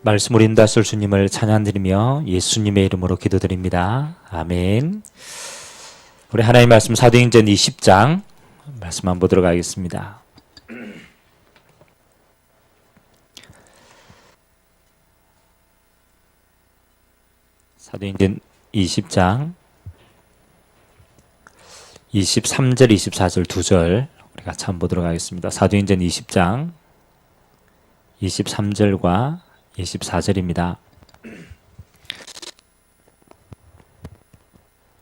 말씀을 인도하실 주님을 찬양드리며 예수님의 이름으로 기도드립니다. 아멘. 우리 하나님 말씀 사도행전 20장 말씀 한번 보도록 하겠습니다. 사도행전 20장 23절 24절 2절 우리 같이 한번 보도록 하겠습니다. 사도행전 20장 23절과 24절입니다.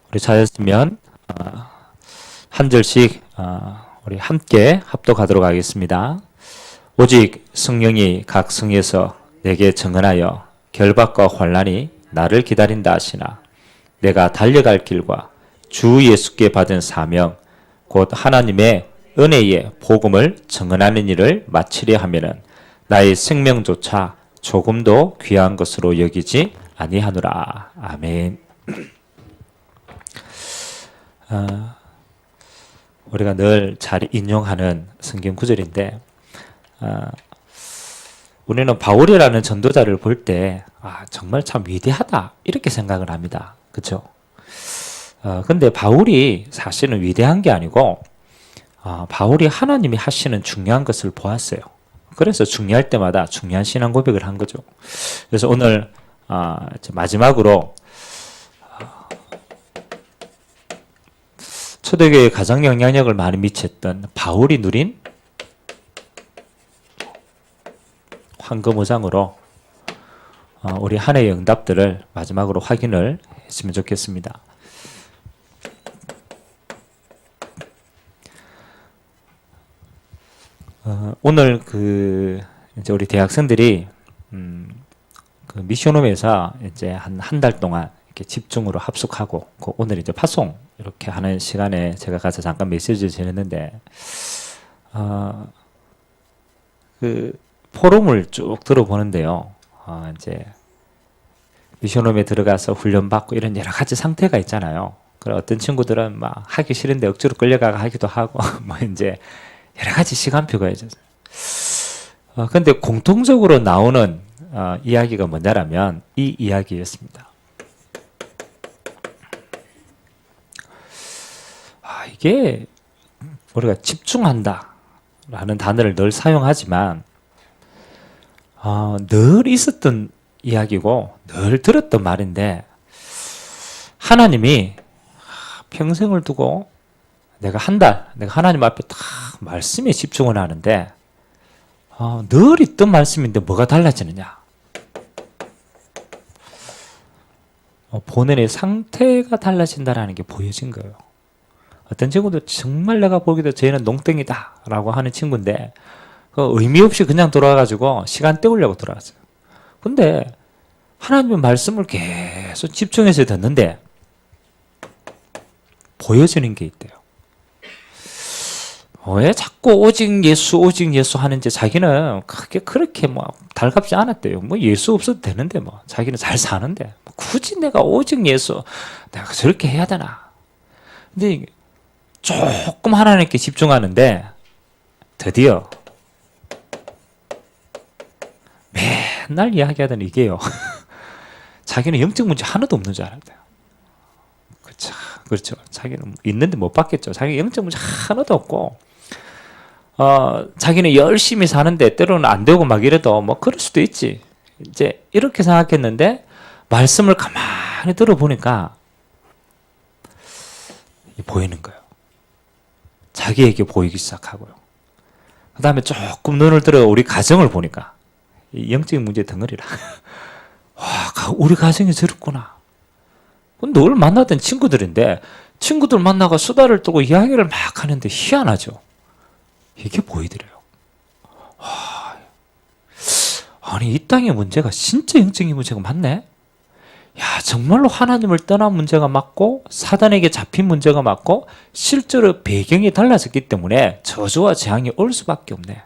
우리 찾았으면 한 절씩 우리 함께 합독하도록 하겠습니다. 오직 성령이 각 성에서 내게 증언하여 결박과 환난이 나를 기다린다 하시나 내가 달려갈 길과 주 예수께 받은 사명 곧 하나님의 은혜의 복음을 증언하는 일을 마치려 하면은 나의 생명조차 조금도 귀한 것으로 여기지 아니하노라. 아멘. 우리가 늘 잘 인용하는 성경 구절인데 우리는 바울이라는 전도자를 볼 때 정말 참 위대하다 이렇게 생각을 합니다. 그렇죠? 근데 바울이 사실은 위대한 게 아니고 바울이 하나님이 하시는 중요한 것을 보았어요. 그래서 중요할 때마다 중요한 신앙 고백을 한 거죠. 그래서 오늘 마지막으로 초대교회에 가장 영향력을 많이 미쳤던 바울이 누린 황금우장으로 우리 한 해의 응답들을 마지막으로 확인을 했으면 좋겠습니다. 오늘 이제 우리 대학생들이 그 미션홈에서 이제 한 달 동안 이렇게 집중으로 합숙하고 오늘 이제 파송 이렇게 하는 시간에 제가 가서 잠깐 메시지를 전했는데 그 포럼을 쭉 들어보는데요. 이제 미션홈에 들어가서 훈련받고 이런 여러 가지 상태가 있잖아요. 그래 어떤 친구들은 막 하기 싫은데 억지로 끌려가가 하기도 하고 뭐 이제 여러 가지 시간표가 있어요. 근데 공통적으로 나오는 이야기가 뭐냐면 이 이야기였습니다. 이게 우리가 집중한다 라는 단어를 늘 사용하지만 늘 있었던 이야기고 늘 들었던 말인데 하나님이 평생을 두고 내가 내가 하나님 앞에 딱 말씀에 집중을 하는데 늘 있던 말씀인데 뭐가 달라지느냐? 본인의 상태가 달라진다는 게 보여진 거예요. 어떤 친구도 정말 내가 보기도 쟤는 농땡이다 라고 하는 친구인데 의미 없이 그냥 돌아가가지고 시간 때우려고 돌아갔어요. 근데 하나님의 말씀을 계속 집중해서 듣는데 보여지는 게 있대요. 왜 자꾸 오직 예수 하는지 자기는 그렇게 뭐 달갑지 않았대요. 뭐 예수 없어도 되는데 뭐 자기는 잘 사는데 굳이 내가 오직 예수 내가 저렇게 해야 되나? 근데 조금 하나님께 집중하는데 드디어 맨날 이야기하던 이게요. 자기는 영적 문제 하나도 없는 줄 알았대요. 그렇죠. 자기는 있는데 못 받겠죠. 자기 영적 문제 하나도 없고 자기는 열심히 사는데 때로는 안 되고 막 이래도 뭐 그럴 수도 있지. 이제 이렇게 생각했는데 말씀을 가만히 들어보니까 보이는 거예요. 자기에게 보이기 시작하고요. 그 다음에 조금 눈을 들어 우리 가정을 보니까 영적인 문제 덩어리라. 와, 우리 가정이 저렇구나. 늘 만나던 친구들인데 친구들 만나고 수다를 떨고 이야기를 막 하는데 희한하죠. 이게 보이더래요. 와, 아니 이 땅의 문제가 진짜 영적인 문제가 맞네. 야, 정말로 하나님을 떠난 문제가 맞고 사단에게 잡힌 문제가 맞고 실제로 배경이 달라졌기 때문에 저주와 재앙이 올 수밖에 없네.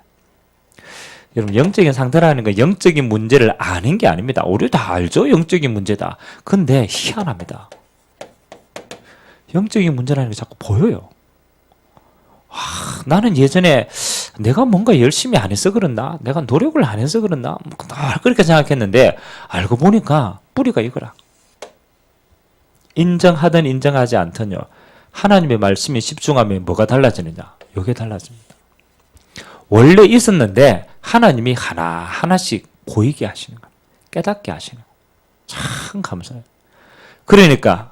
여러분 영적인 상태라는 건 영적인 문제를 아는 게 아닙니다. 우리 다 알죠. 영적인 문제다. 근데 희한합니다. 영적인 문제라는 게 자꾸 보여요. 나는 예전에 내가 뭔가 열심히 안 해서 그런가? 내가 노력을 안 해서 그런가? 그렇게 생각했는데 알고 보니까 뿌리가 이거라. 인정하든 인정하지 않든요. 하나님의 말씀에 집중하면 뭐가 달라지느냐? 이게 달라집니다. 원래 있었는데 하나님이 하나하나씩 보이게 하시는 거예요. 깨닫게 하시는 거예요. 참 감사해요. 그러니까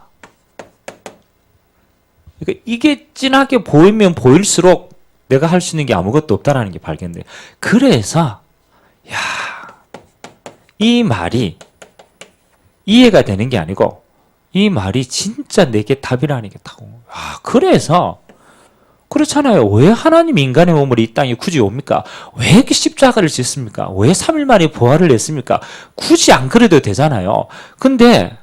이게 진하게 보이면 보일수록 내가 할 수 있는 게 아무것도 없다라는 게 발견돼요. 그래서 이 말이 이해가 되는 게 아니고 이 말이 진짜 내게 답이라는 게 딱. 그래서 그렇잖아요. 왜 하나님 인간의 몸을 이 땅에 굳이 옵니까? 왜 이렇게 십자가를 짓습니까? 왜 3일 만에 부활을 했습니까? 굳이 안 그래도 되잖아요. 근데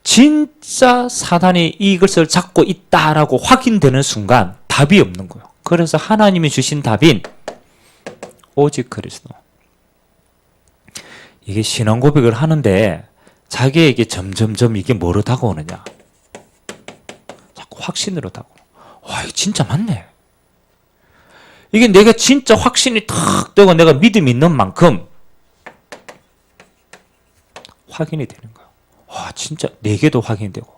진짜 사단이 이것을 잡고 있다라고 확인되는 순간 답이 없는 거예요. 그래서 하나님이 주신 답인 오직 그리스도. 이게 신앙 고백을 하는데 자기에게 점점점 이게 뭐로 다가오느냐? 자꾸 확신으로 다가오고. 와, 이거 진짜 맞네. 이게 내가 진짜 확신이 탁 되고 내가 믿음이 있는 만큼 확인이 되는 거예요. 와, 진짜 내게도 확인이 되고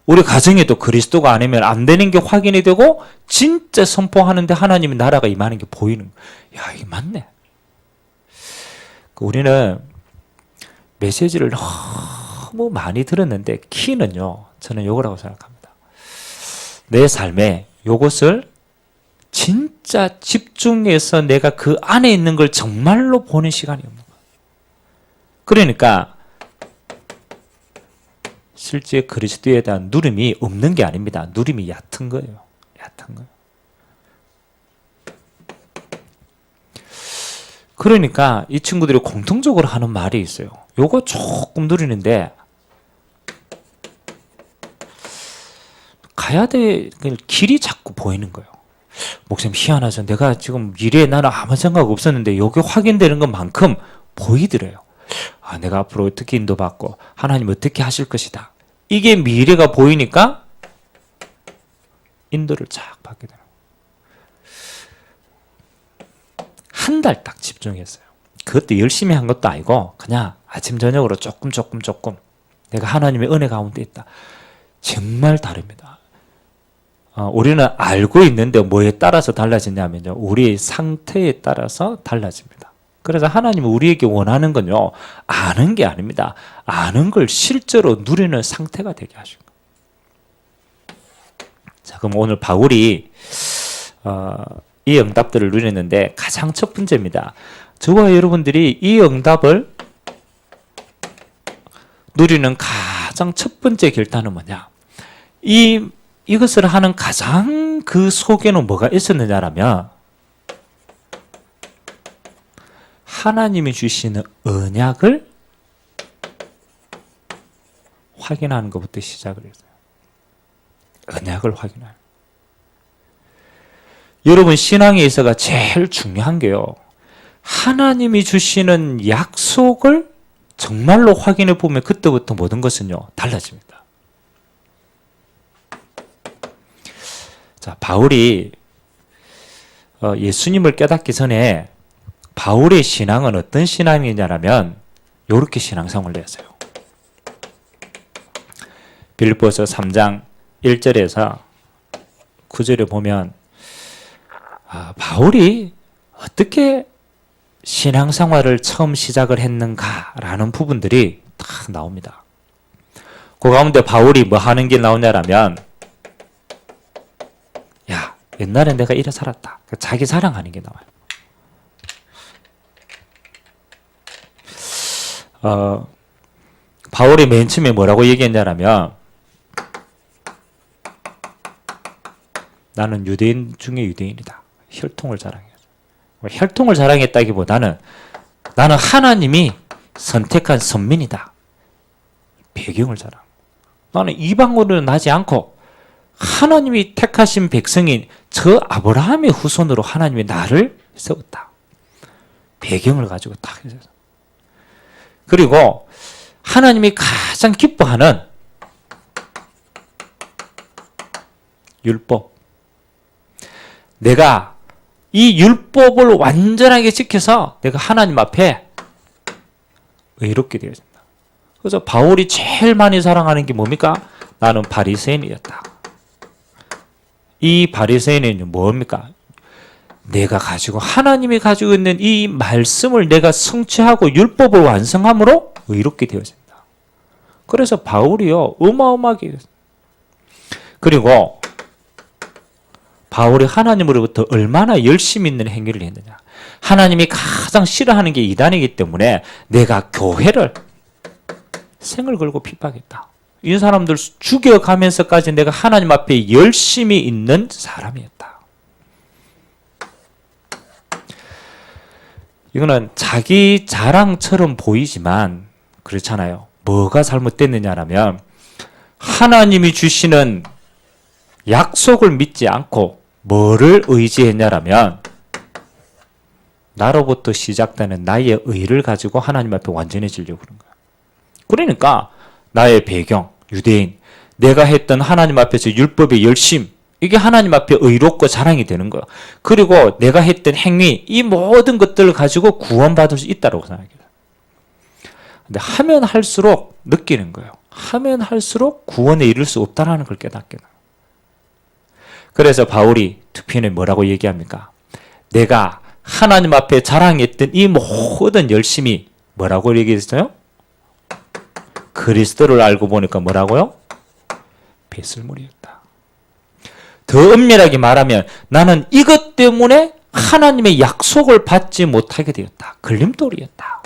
우리 가정에도 그리스도가 아니면 안 되는 게 확인이 되고 진짜 선포하는데 하나님의 나라가 임하는 게 보이는 거예요. 야, 이게 맞네. 우리는 메시지를 너무 많이 들었는데 키는요, 저는 요거라고 생각합니다. 내 삶에 요것을 진짜 집중해서 내가 그 안에 있는 걸 정말로 보는 시간이 없는 거예요. 그러니까 실제 그리스도에 대한 누림이 없는 게 아닙니다. 누림이 얕은 거예요. 얕은 거예요. 그러니까 이 친구들이 공통적으로 하는 말이 있어요. 요거 조금 누리는데 가야 될 길이 자꾸 보이는 거예요. 목사님 희한하죠. 내가 지금 미래에 나는 아무 생각 없었는데 요게 확인되는 것만큼 보이더래요. 내가 앞으로 어떻게 인도받고 하나님 어떻게 하실 것이다. 이게 미래가 보이니까 인도를 쫙 받게 되는 거예요. 한 달 딱 집중했어요. 그것도 열심히 한 것도 아니고 그냥 아침 저녁으로 조금 내가 하나님의 은혜 가운데 있다. 정말 다릅니다. 우리는 알고 있는데 뭐에 따라서 달라지냐면요. 우리의 상태에 따라서 달라집니다. 그래서 하나님은 우리에게 원하는 건요. 아는 게 아닙니다. 아는 걸 실제로 누리는 상태가 되게 하신 거예요. 자, 그럼 오늘 바울이 이 응답들을 누리는데 가장 첫 번째입니다. 저와 여러분들이 이 응답을 누리는 가장 첫 번째 결단은 뭐냐? 이것을 하는 가장 그 속에는 뭐가 있었느냐라면 하나님이 주시는 언약을 확인하는 것부터 시작을 했어요. 언약을 확인하는. 여러분 신앙에 있어가 제일 중요한 게요. 하나님이 주시는 약속을 정말로 확인해 보면 그때부터 모든 것은요 달라집니다. 자, 바울이 예수님을 깨닫기 전에 바울의 신앙은 어떤 신앙이냐면 이렇게 신앙생활을 했어요. 빌립보서 3장 1절에서 9절에 보면 바울이 어떻게 신앙생활을 처음 시작을 했는가라는 부분들이 딱 나옵니다. 그 가운데 바울이 뭐 하는 게 나오냐라면 야, 옛날에 내가 이래 살았다. 자기 자랑하는 게 나와요. 바울이 맨 처음에 뭐라고 얘기했냐면 나는 유대인 중에 유대인이다. 혈통을 자랑했어. 혈통을 자랑했다기보다는 나는 하나님이 선택한 선민이다. 배경을 자랑. 나는 이방으로는 나지 않고 하나님이 택하신 백성인 저 아브라함의 후손으로 하나님이 나를 세웠다. 배경을 가지고 딱 해서. 그리고 하나님이 가장 기뻐하는 율법. 내가 이 율법을 완전하게 지켜서 내가 하나님 앞에 의롭게 되어진다. 그래서 바울이 제일 많이 사랑하는 게 뭡니까? 나는 바리새인이었다. 이 바리새인은 뭡니까? 내가 가지고 하나님이 가지고 있는 이 말씀을 내가 성취하고 율법을 완성함으로 의롭게 되어진다. 그래서 바울이요 어마어마하게. 그리고 바울이 하나님으로부터 얼마나 열심히 있는 행위를 했느냐. 하나님이 가장 싫어하는 게 이단이기 때문에 내가 교회를 생을 걸고 핍박했다. 이 사람들 죽여가면서까지 내가 하나님 앞에 열심히 있는 사람이었다. 이거는 자기 자랑처럼 보이지만 그렇잖아요. 뭐가 잘못됐느냐라면 하나님이 주시는 약속을 믿지 않고 뭐를 의지했냐라면 나로부터 시작되는 나의 의를 가지고 하나님 앞에 완전해지려고 그런 거야. 그러니까 나의 배경, 유대인, 내가 했던 하나님 앞에서 율법의 열심, 이게 하나님 앞에 의롭고 자랑이 되는 거야. 그리고 내가 했던 행위, 이 모든 것들을 가지고 구원받을 수 있다고 생각해요. 근데 하면 할수록 느끼는 거예요. 하면 할수록 구원에 이를 수 없다는 걸 깨닫게 돼요. 그래서 바울이 특편에 뭐라고 얘기합니까? 내가 하나님 앞에 자랑했던 이 모든 열심이 뭐라고 얘기했어요? 그리스도를 알고 보니까 뭐라고요? 배설물이었다. 더 엄밀하게 말하면 나는 이것 때문에 하나님의 약속을 받지 못하게 되었다. 걸림돌이었다.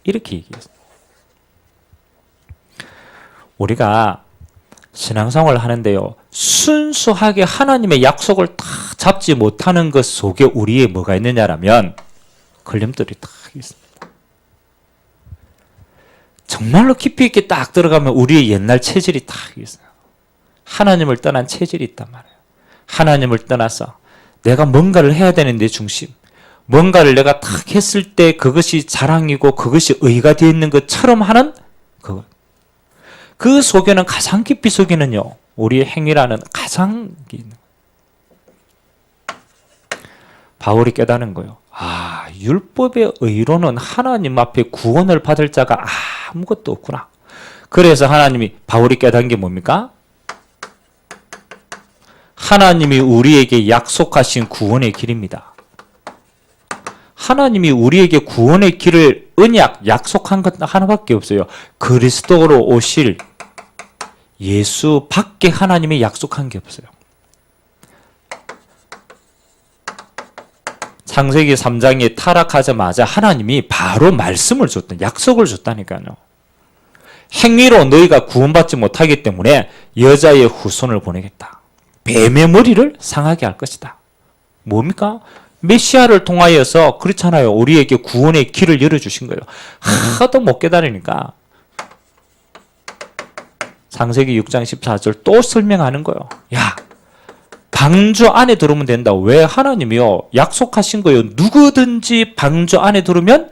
이렇게 얘기했어요. 우리가 신앙생활을 하는데요. 순수하게 하나님의 약속을 다 잡지 못하는 것 속에 우리의 뭐가 있느냐라면 걸림돌이 딱 있습니다. 정말로 깊이 있게 딱 들어가면 우리의 옛날 체질이 딱 있어요. 하나님을 떠난 체질이 있단 말이에요. 하나님을 떠나서 내가 뭔가를 해야 되는 내 중심, 뭔가를 내가 딱 했을 때 그것이 자랑이고 그것이 의가 되어 있는 것처럼 하는 그것. 그 속에는 가장 깊이 속에는요. 우리의 행위라는 가장 있는 거예요. 바울이 깨닫는 거예요. 아, 율법의 의로는 하나님 앞에 구원을 받을 자가 아무것도 없구나. 그래서 하나님이 바울이 깨닫는 게 뭡니까? 하나님이 우리에게 약속하신 구원의 길입니다. 하나님이 우리에게 구원의 길을 언약, 약속한 것 하나밖에 없어요. 그리스도로 오실 예수 밖에 하나님이 약속한 게 없어요. 창세기 3장에 타락하자마자 하나님이 바로 말씀을 줬다. 약속을 줬다니까요. 행위로 너희가 구원받지 못하기 때문에 여자의 후손을 보내겠다. 뱀의 머리를 상하게 할 것이다. 뭡니까? 메시아를 통하여서 그렇잖아요. 우리에게 구원의 길을 열어주신 거예요. 하도 못 깨달으니까 창세기 6장 14절 또 설명하는 거예요. 야, 방주 안에 들어오면 된다. 왜? 하나님이요 약속하신 거예요. 누구든지 방주 안에 들어오면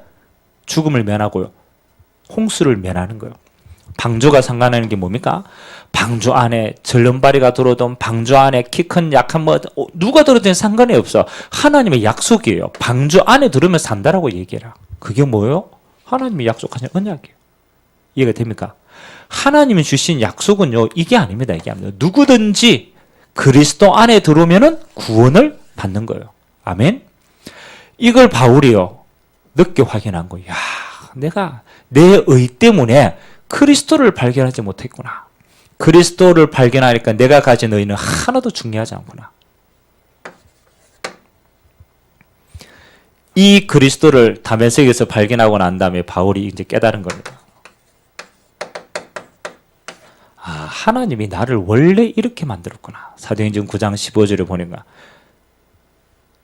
죽음을 면하고요. 홍수를 면하는 거예요. 방주가 상관하는 게 뭡니까? 방주 안에 절름발이가 들어오든 방주 안에 키 큰 약한 누가 들어오든 상관이 없어. 하나님의 약속이에요. 방주 안에 들으면 산다라고 얘기해라. 그게 뭐예요? 하나님이 약속하신 언약이에요. 이해가 됩니까? 하나님이 주신 약속은요 이게 아닙니다. 이게 아닙니다. 누구든지 그리스도 안에 들어오면은 구원을 받는 거예요. 아멘. 이걸 바울이요 늦게 확인한 거예요. 야, 내가 내 의 때문에 그리스도를 발견하지 못했구나. 그리스도를 발견하니까 내가 가진 의는 하나도 중요하지 않구나. 이 그리스도를 다메섹에서 발견하고 난 다음에 바울이 이제 깨달은 겁니다. 아, 하나님이 나를 원래 이렇게 만들었구나. 사도행전 9장 15절에 보니까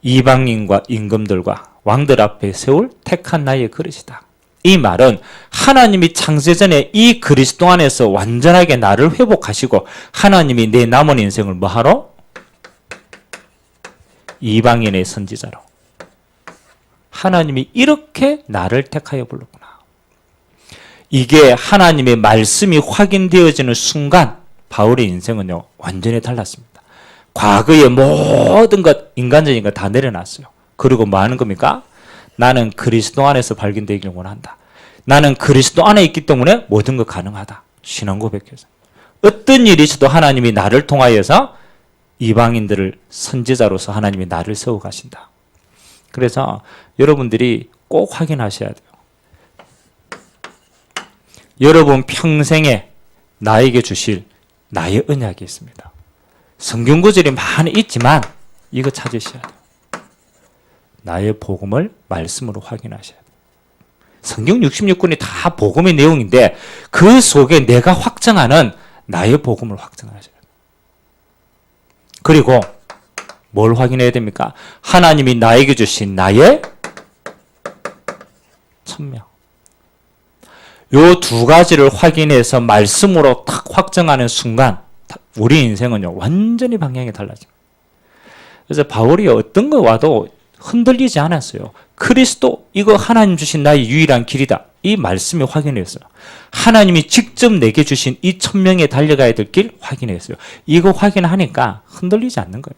이방인과 임금들과 왕들 앞에 세울 택한 나의 그릇이다. 이 말은 하나님이 창세전에 이 그리스도 안에서 완전하게 나를 회복하시고 하나님이 내 남은 인생을 뭐하러? 이방인의 선지자로. 하나님이 이렇게 나를 택하여 불렀구나. 이게 하나님의 말씀이 확인되어지는 순간 바울의 인생은요 완전히 달랐습니다. 과거의 모든 것, 인간적인 것 다 내려놨어요. 그리고 뭐 하는 겁니까? 나는 그리스도 안에서 발견되기를 원한다. 나는 그리스도 안에 있기 때문에 모든 것 가능하다. 신앙 고백해서. 어떤 일이 있어도 하나님이 나를 통하여서 이방인들을 선지자로서 하나님이 나를 세워 가신다. 그래서 여러분들이 꼭 확인하셔야 돼요. 여러분 평생에 나에게 주실 나의 언약이 있습니다. 성경 구절이 많이 있지만 이거 찾으셔야 돼요. 나의 복음을 말씀으로 확인하셔야 돼요. 성경 66권이 다 복음의 내용인데 그 속에 내가 확정하는 나의 복음을 확정하셔야 돼요. 그리고 뭘 확인해야 됩니까? 하나님이 나에게 주신 나의 천명. 요 두 가지를 확인해서 말씀으로 딱 확정하는 순간 우리 인생은요 완전히 방향이 달라집니다. 그래서 바울이 어떤 거 와도 흔들리지 않았어요. 그리스도 이거 하나님 주신 나의 유일한 길이다. 이 말씀이 확인했어요. 하나님이 직접 내게 주신 이 천명에 달려가야 될 길 확인했어요. 이거 확인하니까 흔들리지 않는 거예요.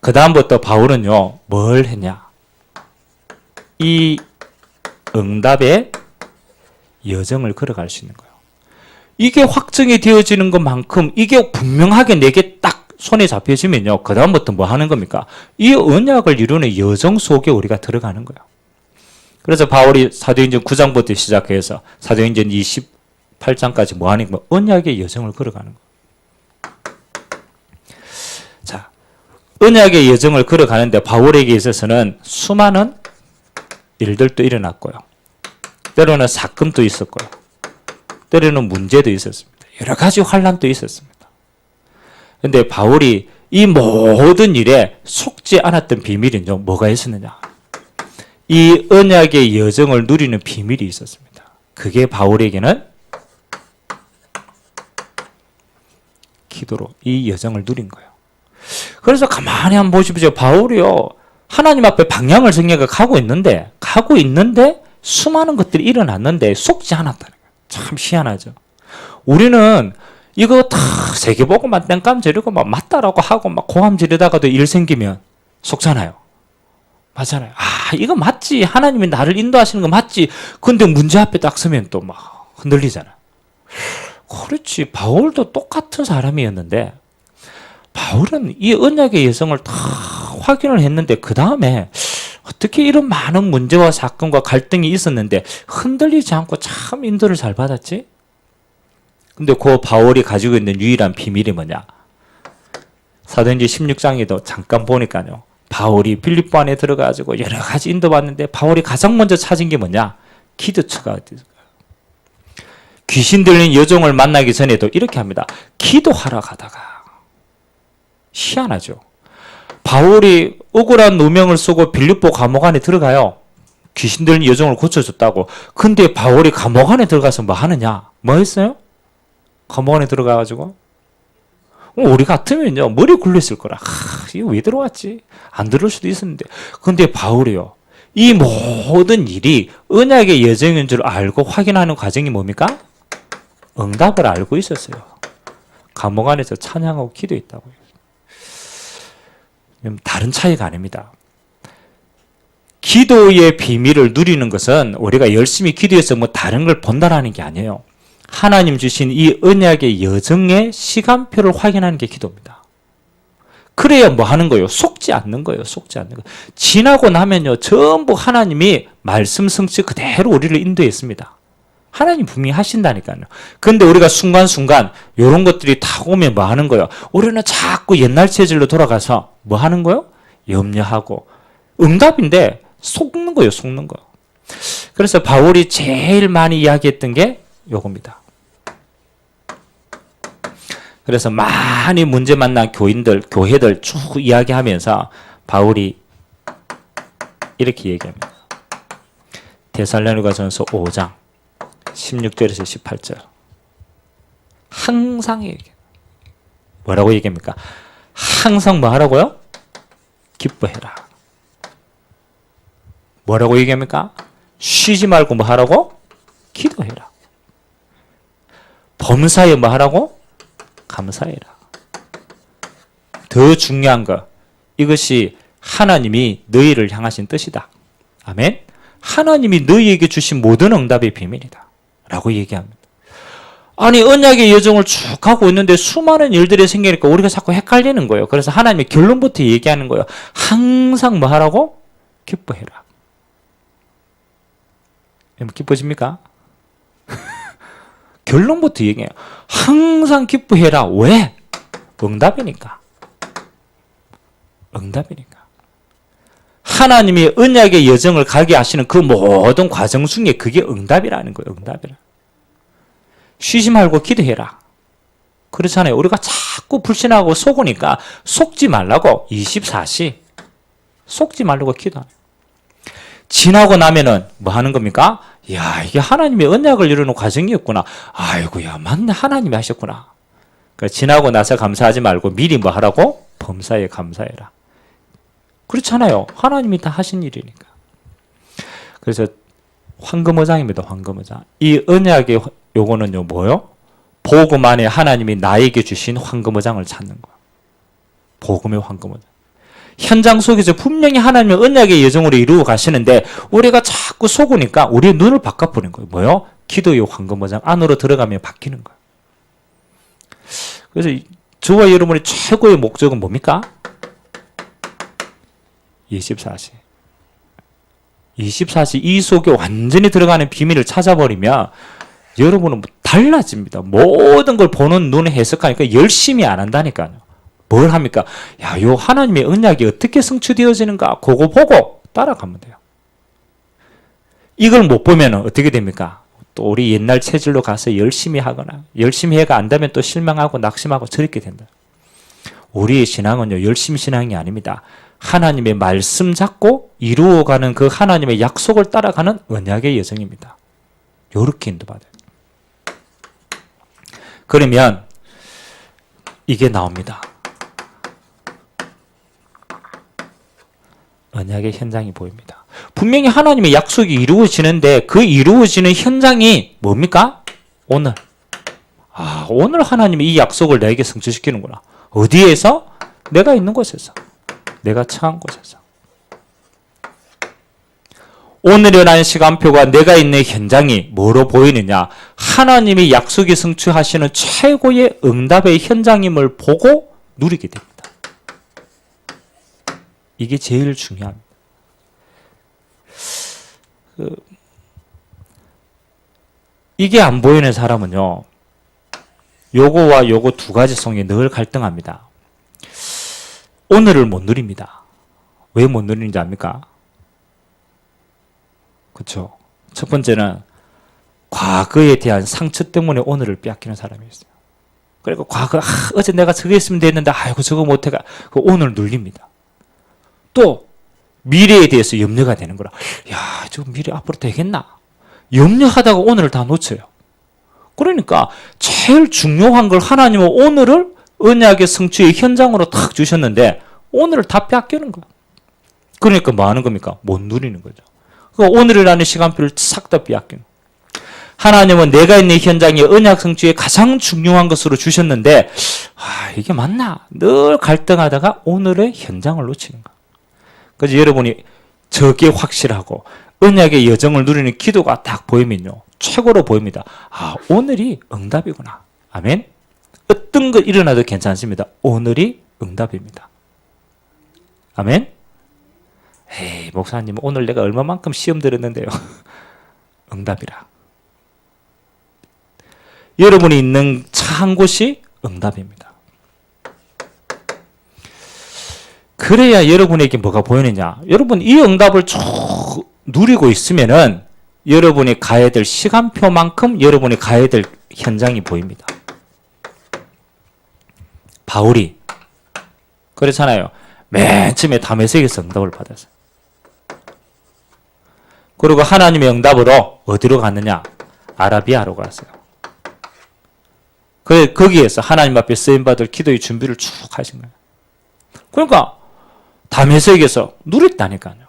그 다음부터 바울은요 뭘 했냐? 이 응답의 여정을 걸어갈 수 있는 거예요. 이게 확정이 되어지는 것만큼 이게 분명하게 내게 딱 손에 잡혀지면요. 그 다음부터 뭐 하는 겁니까? 이 언약을 이루는 여정 속에 우리가 들어가는 거예요. 그래서 바울이 사도행전 9장부터 시작해서 사도행전 28장까지 뭐 하는 거예요? 언약의 여정을 걸어가는 거예요. 자, 언약의 여정을 걸어가는데 바울에게 있어서는 수많은 일들도 일어났고요. 때로는 사건도 있었고요. 때로는 문제도 있었습니다. 여러 가지 환란도 있었습니다. 그런데 바울이 이 모든 일에 속지 않았던 비밀은요. 뭐가 있었느냐? 이 언약의 여정을 누리는 비밀이 있었습니다. 그게 바울에게는 기도로 이 여정을 누린 거예요. 그래서 가만히 한번 보십시오. 바울이요. 하나님 앞에 방향을 정해서 가고 있는데 수많은 것들이 일어났는데 속지 않았다는 거예요. 참 희한하죠. 우리는 이거 다 세계보고만 땡감 지르고 막 맞다라고 하고 막 고함 지르다가도 일 생기면 속잖아요. 맞잖아요. 아, 이거 맞지. 하나님이 나를 인도하시는 거 맞지. 근데 문제 앞에 딱 서면 또 막 흔들리잖아요. 그렇지. 바울도 똑같은 사람이었는데 바울은 이 언약의 여정을 다 확인을 했는데 그 다음에 어떻게 이런 많은 문제와 사건과 갈등이 있었는데 흔들리지 않고 참 인도를 잘 받았지? 근데 그 바울이 가지고 있는 유일한 비밀이 뭐냐? 사도행전 16장에도 잠깐 보니까요. 바울이 빌립보 안에 들어가지고 여러 가지 인도받는데 바울이 가장 먼저 찾은 게 뭐냐? 기도처가 어디서 귀신 들린 여종을 만나기 전에도 이렇게 합니다. 기도하러 가다가 희한하죠. 바울이 억울한 누명을 쓰고 빌립보 감옥 안에 들어가요. 귀신 들린 여종을 고쳐줬다고. 근데 바울이 감옥 안에 들어가서 뭐 하느냐? 뭐 했어요? 감옥 안에 들어가가지고 우리 같으면요 머리 굴렸을 거라. 이거 왜 들어왔지? 안 들을 수도 있었는데. 근데 바울이요. 이 모든 일이 언약의 여정인 줄 알고 확인하는 과정이 뭡니까? 응답을 알고 있었어요. 감옥 안에서 찬양하고 기도했다고요. 다른 차이가 아닙니다. 기도의 비밀을 누리는 것은 우리가 열심히 기도해서 뭐 다른 걸 본다라는 게 아니에요. 하나님 주신 이 언약의 여정의 시간표를 확인하는 게 기도입니다. 그래야 뭐 하는 거예요? 속지 않는 거예요. 속지 않는 거. 지나고 나면요. 전부 하나님이 말씀 성취 그대로 우리를 인도했습니다. 하나님 분명히 하신다니까요. 근데 우리가 순간순간 이런 것들이 다 오면 뭐 하는 거예요? 우리는 자꾸 옛날 체질로 돌아가서 뭐 하는 거예요? 염려하고. 응답인데 속는 거예요. 속는 거. 그래서 바울이 제일 많이 이야기했던 게 요겁니다. 그래서 많이 문제 만난 교회들 쭉 이야기하면서 바울이 이렇게 얘기합니다. 데살로니가전서 5장 16절에서 18절. 항상 얘기해요. 뭐라고 얘기합니까? 항상 뭐 하라고요? 기뻐해라. 뭐라고 얘기합니까? 쉬지 말고 뭐 하라고? 기도해라. 범사에 뭐 하라고? 감사해라. 더 중요한 거, 이것이 하나님이 너희를 향하신 뜻이다. 아멘. 하나님이 너희에게 주신 모든 응답의 비밀이다 라고 얘기합니다. 아니 언약의 여정을 쭉 가고 있는데 수많은 일들이 생기니까 우리가 자꾸 헷갈리는 거예요. 그래서 하나님의 결론부터 얘기하는 거예요. 항상 뭐 하라고? 기뻐해라. 여러분 기뻐집니까? 결론부터 얘기해요. 항상 기뻐해라. 왜? 응답이니까. 응답이니까. 하나님이 언약의 여정을 가게 하시는 그 모든 과정 중에 그게 응답이라는 거예요. 응답이라. 쉬지 말고 기도해라. 그렇잖아요. 우리가 자꾸 불신하고 속으니까 속지 말라고 24시 속지 말라고 기도하는. 지나고 나면은 뭐 하는 겁니까? 야, 이게 하나님의 언약을 이루는 과정이었구나. 아이고야, 맞네. 하나님이 하셨구나. 그러니까 지나고 나서 감사하지 말고 미리 뭐 하라고? 범사에 감사해라. 그렇잖아요. 하나님이 다 하신 일이니까. 그래서 황금어장입니다. 황금어장. 이 언약의 요거는요 뭐요? 복음 안에 하나님이 나에게 주신 황금어장을 찾는 거야. 복음의 황금어장. 현장 속에서 분명히 하나님의 언약의 여정으로 이루어 가시는데 우리가 자꾸 속으니까 우리의 눈을 바꿔버린 거예요. 뭐요? 기도의 황금어장 안으로 들어가면 바뀌는 거예요. 그래서 저와 여러분의 최고의 목적은 뭡니까? 24시. 24시 이 속에 완전히 들어가는 비밀을 찾아버리면 여러분은 달라집니다. 모든 걸 보는 눈에 해석하니까 열심히 안 한다니까요. 뭘 합니까? 야, 요 하나님의 언약이 어떻게 성취되어지는가? 그거 보고 따라가면 돼요. 이걸 못 보면 어떻게 됩니까? 또 우리 옛날 체질로 가서 열심히 하거나 열심히 해가 안 되면 또 실망하고 낙심하고 저렇게 된다. 우리의 신앙은요, 열심히 신앙이 아닙니다. 하나님의 말씀 잡고 이루어가는 그 하나님의 약속을 따라가는 언약의 여정입니다. 요렇게 인도받아요. 그러면 이게 나옵니다. 언약의 현장이 보입니다. 분명히 하나님의 약속이 이루어지는데 그 이루어지는 현장이 뭡니까? 오늘. 오늘 하나님이 이 약속을 내게 성취시키는구나. 어디에서? 내가 있는 곳에서. 내가 처한 곳에서. 오늘이라는 시간표가 내가 있는 현장이 뭐로 보이느냐? 하나님이 약속이 성취하시는 최고의 응답의 현장임을 보고 누리게 됩니다. 이게 제일 중요합니다. 이게 안 보이는 사람은요, 요거와 요거 두 가지 성에 늘 갈등합니다. 오늘을 못 누립니다. 왜 못 누리는지 압니까? 그렇죠. 첫 번째는 과거에 대한 상처 때문에 오늘을 빼앗기는 사람이 있어요. 그리고 과거 어제 내가 저거 했으면 됐는데 아이고 저거 못해가 오늘 눌립니다. 또 미래에 대해서 염려가 되는 거라. 야, 저 미래 앞으로 되겠나? 염려하다가 오늘을 다 놓쳐요. 그러니까 제일 중요한 걸 하나님은 오늘을 언약의 성취의 현장으로 탁 주셨는데 오늘을 다 빼앗기는 거야. 그러니까 뭐 하는 겁니까? 못 누리는 거죠. 그러니까 오늘이라는 시간표를 싹 다 빼앗기는 거야. 하나님은 내가 있는 현장이 언약 성취의 가장 중요한 것으로 주셨는데 이게 맞나? 늘 갈등하다가 오늘의 현장을 놓치는 거야. 그래서 여러분이 저게 확실하고 언약의 여정을 누리는 기도가 딱 보이면요, 최고로 보입니다. 오늘이 응답이구나. 아멘. 어떤 것 일어나도 괜찮습니다. 오늘이 응답입니다. 아멘. 에이, 목사님 오늘 내가 얼마만큼 시험 들었는데요. 응답이라. 여러분이 있는 처한 곳이 응답입니다. 그래야 여러분에게 뭐가 보이느냐? 여러분 이 응답을 쭉 누리고 있으면은 여러분이 가야 될 시간표만큼 여러분이 가야 될 현장이 보입니다. 바울이 그렇잖아요. 맨 처음에 다메섹에서 응답을 받았어요. 그리고 하나님의 응답으로 어디로 갔느냐? 아라비아로 갔어요. 거기에서 하나님 앞에 쓰임받을 기도의 준비를 쭉 하신 거예요. 그러니까 다메섹에서 누렸다니까요.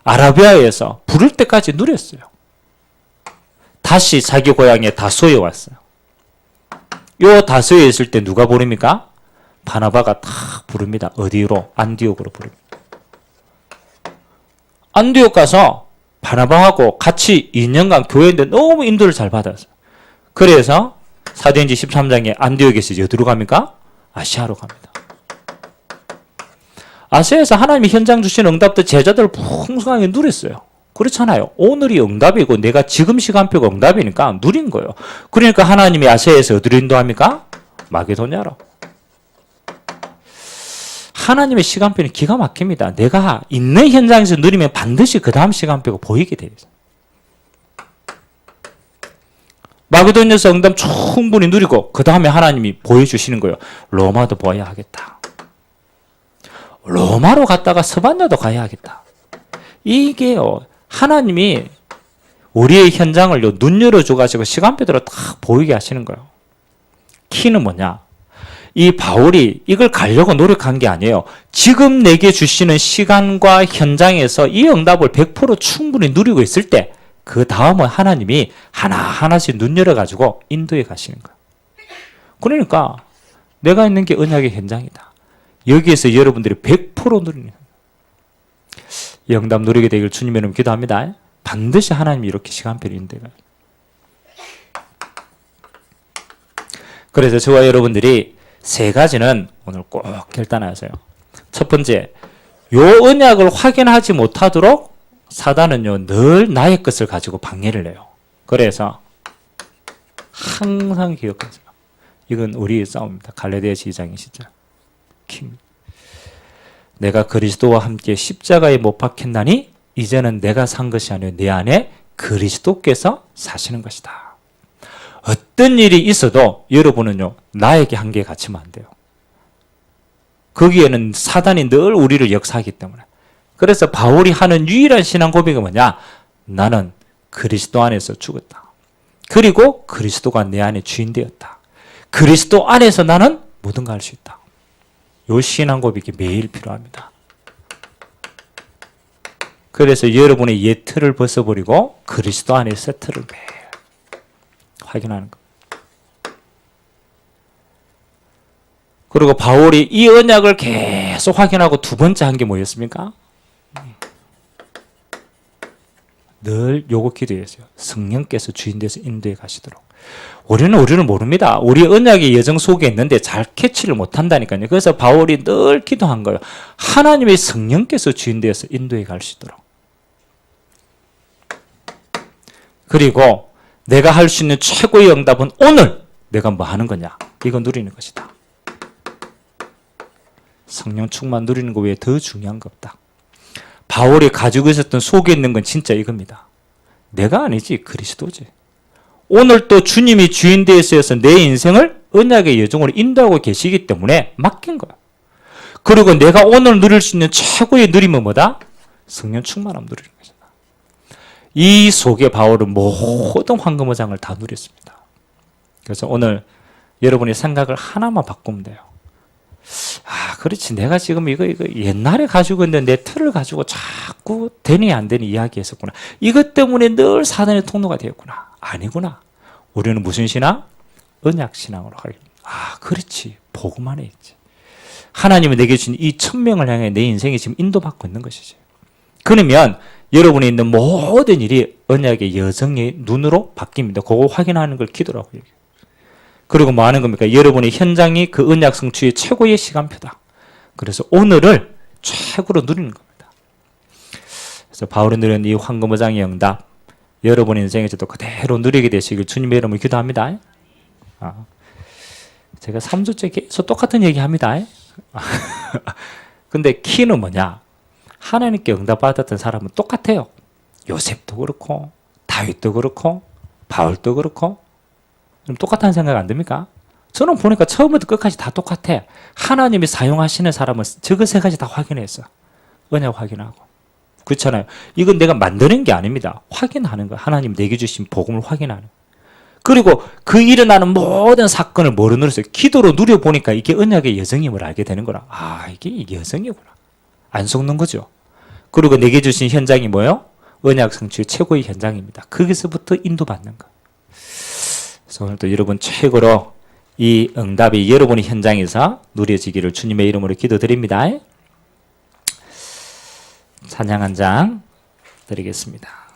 아라비아에서 부를 때까지 누렸어요. 다시 자기 고향에 다소에 왔어요. 요 다소에 있을 때 누가 부릅니까? 바나바가 탁 부릅니다. 어디로? 안디옥으로 부릅니다. 안디옥 가서 바나바하고 같이 2년간 교회인데 너무 인도를 잘 받았어요. 그래서 사도행전 13장에 안디옥에서 어디로 갑니까? 아시아로 갑니다. 아시아에서 하나님이 현장 주신 응답도 제자들을 풍성하게 누렸어요. 그렇잖아요. 오늘이 응답이고 내가 지금 시간표가 응답이니까 누린 거예요. 그러니까 하나님이 아시아에서 어디로 인도합니까? 마게도냐로. 하나님의 시간표는 기가 막힙니다. 내가 있는 현장에서 누리면 반드시 그 다음 시간표가 보이게 돼요. 마게도냐에서 응답 충분히 누리고 그 다음에 하나님이 보여주시는 거예요. 로마도 보아야 하겠다. 로마로 갔다가 스바냐도 가야 하겠다. 이게요. 하나님이 우리의 현장을 눈 열어줘가지고 시간표대로 딱 보이게 하시는 거예요. 키는 뭐냐? 이 바울이 이걸 가려고 노력한 게 아니에요. 지금 내게 주시는 시간과 현장에서 이 응답을 100% 충분히 누리고 있을 때 그 다음은 하나님이 하나하나씩 눈 열어가지고 인도해 가시는 거예요. 그러니까 내가 있는 게 언약의 현장이다. 여기에서 여러분들이 100% 누리는 이 응답 누리게 되길 주님 이름으로 기도합니다. 반드시 하나님이 이렇게 시간표를 인도해가요. 그래서 저와 여러분들이 세 가지는 오늘 꼭 결단하세요. 첫 번째, 요 언약을 확인하지 못하도록 사단은요 늘 나의 것을 가지고 방해를 해요. 그래서 항상 기억하세요. 이건 우리의 싸움입니다. 갈라디아서 2장 20절. 내가 그리스도와 함께 십자가에 못 박혔나니 이제는 내가 산 것이 아니요 내 안에 그리스도께서 사시는 것이다. 어떤 일이 있어도 여러분은요 나에게 한계에 갇히면 안 돼요. 거기에는 사단이 늘 우리를 역사하기 때문에. 그래서 바울이 하는 유일한 신앙 고백은 뭐냐? 나는 그리스도 안에서 죽었다. 그리고 그리스도가 내 안에 주인 되었다. 그리스도 안에서 나는 모든 걸 할 수 있다. 이 신앙 고백이 매일 필요합니다. 그래서 여러분의 옛 틀을 벗어버리고 그리스도 안에 새 틀을 매일 확인하는 것. 그리고 바울이 이 언약을 계속 확인하고 두 번째 한 게 뭐였습니까? 늘 요거 기도했어요. 성령께서 주인 돼서 인도해 가시도록. 우리는 모릅니다. 우리 언약의 예정 속에 있는데 잘 캐치를 못한다니까요. 그래서 바울이 늘 기도한 거예요. 하나님의 성령께서 주인 되어서 인도해 가시도록. 그리고 내가 할 수 있는 최고의 응답은 오늘 내가 뭐 하는 거냐? 이거 누리는 것이다. 성령 충만 누리는 거 외에 더 중요한 거 없다. 바울이 가지고 있었던 속에 있는 건 진짜 이겁니다. 내가 아니지 그리스도지. 오늘 또 주님이 주인 되어서 내 인생을 언약의 여정으로 인도하고 계시기 때문에 맡긴 거야. 그리고 내가 오늘 누릴 수 있는 최고의 누림은 뭐다? 성령 충만함 누리는 것이다. 이 속에 바울은 모든 황금어장을 다 누렸습니다. 그래서 오늘 여러분의 생각을 하나만 바꾸면 돼요. 아, 그렇지. 내가 지금 이거 옛날에 가지고 있는 내 틀을 가지고 자꾸 되니 안 되니 이야기했었구나. 이것 때문에 늘 사단의 통로가 되었구나. 아니구나. 우리는 무슨 신앙? 언약 신앙으로 가겠다. 아, 그렇지. 복음 안에 있지. 하나님이 내게 주신 이 천명을 향해 내 인생이 지금 인도받고 있는 것이지. 그러면 여러분이 있는 모든 일이 언약의 여정의 눈으로 바뀝니다. 그거 확인하는 걸 기도라고 얘기해요. 그리고 뭐 하는 겁니까? 여러분의 현장이 그 언약 성취의 최고의 시간표다. 그래서 오늘을 최고로 누리는 겁니다. 그래서 바울이 누린 이 황금어장의 응답, 여러분 인생에서도 그대로 누리게 되시길 주님의 이름으로 기도합니다. 제가 3주째 계속 똑같은 얘기 합니다. 근데 키는 뭐냐? 하나님께 응답받았던 사람은 똑같아요. 요셉도 그렇고, 다윗도 그렇고, 바울도 그렇고, 그럼 똑같다는 생각 안 듭니까? 저는 보니까 처음부터 끝까지 다 똑같아. 하나님이 사용하시는 사람은 저거 세 가지 다 확인했어. 언약 확인하고. 그렇잖아요. 이건 내가 만드는 게 아닙니다. 확인하는 거야. 하나님 내게 주신 복음을 확인하는 거야. 그리고 그 일어나는 모든 사건을 뭐로 누렸어요? 기도로 누려보니까 이게 언약의 여정임을 알게 되는 거라. 아, 이게 여정이구나. 안 속는 거죠. 그리고 내게 주신 현장이 뭐예요? 언약 성취의 최고의 현장입니다. 거기서부터 인도받는 거. 그래서 오늘도 여러분 최고로 이 응답이 여러분의 현장에서 누려지기를 주님의 이름으로 기도드립니다. 찬양 한 장 드리겠습니다.